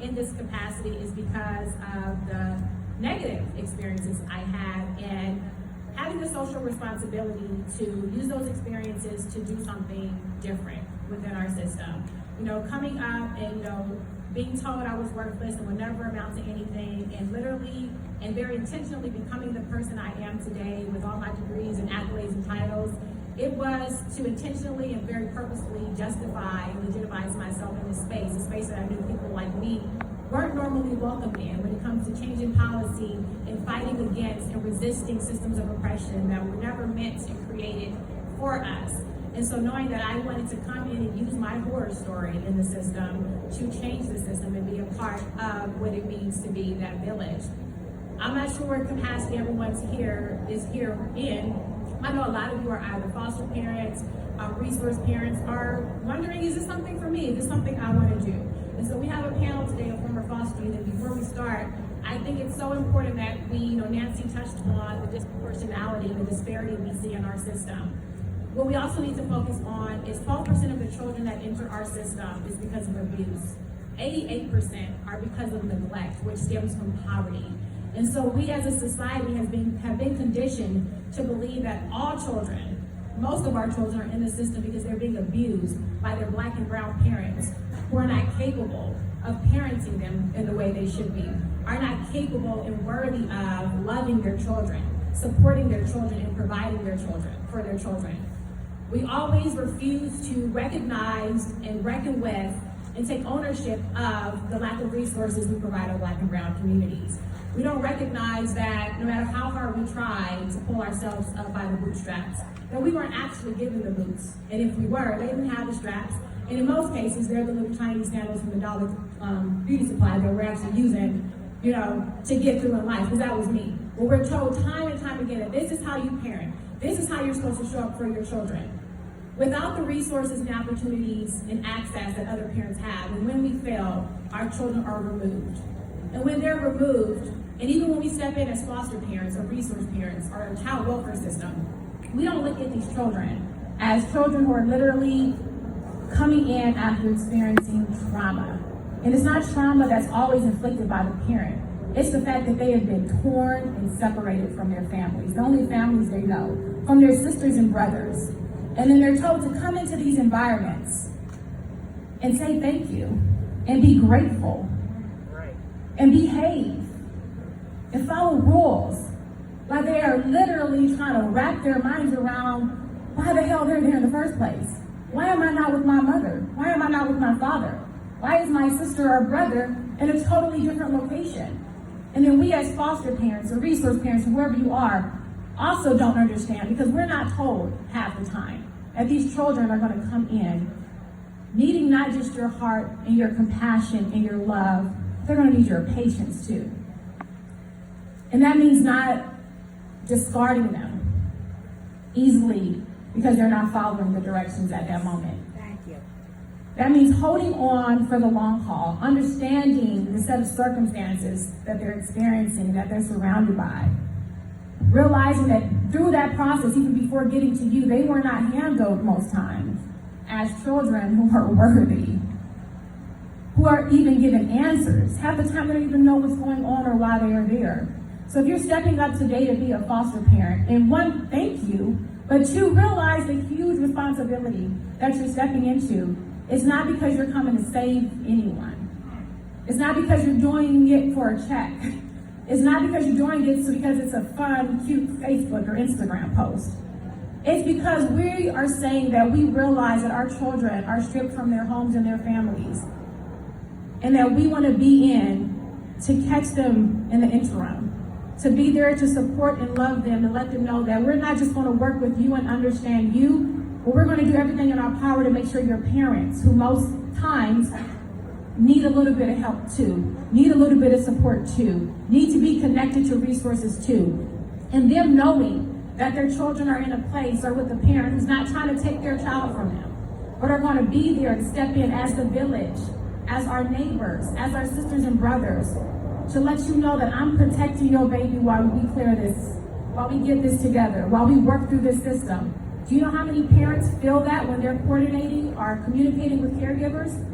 in this capacity is because of the negative experiences I had, and having the social responsibility to use those experiences to do something different within our system. Coming up and, being told I was worthless and would never amount to anything, and literally and very intentionally becoming the person I am today with all my degrees and accolades and titles, it was to intentionally and very purposefully justify and legitimize myself in this space, a space that I knew people like me weren't normally welcomed in when it comes to changing policy and fighting against and resisting systems of oppression that were never meant and created for us. And so knowing that I wanted to come in and use my horror story in the system to change the system and be a part of what it means to be that village. I'm not sure what capacity everyone's here is here in. I know a lot of you are either foster parents, resource parents, are wondering, is this something for me? Is this something I want to do? And so we have a panel today of former foster youth, and before we start, I think it's so important that we, Nancy touched on the disproportionality and the disparity we see in our system. What we also need to focus on is 12% of the children that enter our system is because of abuse. 88% are because of neglect, which stems from poverty. And so we as a society have been conditioned to believe that all children, most of our children are in the system because they're being abused by their Black and brown parents who are not capable of parenting them in the way they should be, are not capable and worthy of loving their children, supporting their children, and providing for their children. We always refuse to recognize and reckon with and take ownership of the lack of resources we provide our Black and brown communities. We don't recognize that no matter how hard we try to pull ourselves up by the bootstraps, that we weren't actually given the boots. And if we were, they didn't have the straps. And in most cases, they're the little tiny sandals from the dollar beauty supply that we're actually using, to get through in life, because that was me. But we're told time and time again that this is how you parent. This is how you're supposed to show up for your children. Without the resources and opportunities and access that other parents have, and when we fail, our children are removed. And when they're removed, and even when we step in as foster parents or resource parents or a child welfare system, we don't look at these children as children who are literally coming in after experiencing trauma. And it's not trauma that's always inflicted by the parent. It's the fact that they have been torn and separated from their families, the only families they know, from their sisters and brothers. And then they're told to come into these environments and say thank you and be grateful and behave and follow rules. Like they are literally trying to wrap their minds around why the hell they're there in the first place. Why am I not with my mother? Why am I not with my father? Why is my sister or brother in a totally different location? And then we as foster parents or resource parents, whoever you are, also don't understand, because we're not told half the time that these children are going to come in needing not just your heart and your compassion and your love, they're going to need your patience too. And that means not discarding them easily because they're not following the directions at that moment. Thank you. That means holding on for the long haul, understanding the set of circumstances that they're experiencing, that they're surrounded by. Realizing that through that process, even before getting to you, they were not handled most times as children who are worthy, who are even given answers. Half the time they don't even know what's going on or why they are there. So if you're stepping up today to be a foster parent, and one, thank you, but two, realize the huge responsibility that you're stepping into. It's not because you're coming to save anyone. It's not because you're doing it for a check. It's not because you're doing it because it's a fun, cute Facebook or Instagram post. It's because we are saying that we realize that our children are stripped from their homes and their families, and that we want to be in to catch them in the interim, to be there to support and love them and let them know that we're not just going to work with you and understand you, but we're going to do everything in our power to make sure your parents, who most times need a little bit of help too, need a little bit of support too, need to be connected to resources too, and them knowing that their children are in a place or with a parent who's not trying to take their child from them, but are going to be there to step in as the village, as our neighbors, as our sisters and brothers, to let you know that I'm protecting your baby while we clear this, while we get this together, while we work through this system. Do you know how many parents feel that when they're coordinating or communicating with caregivers?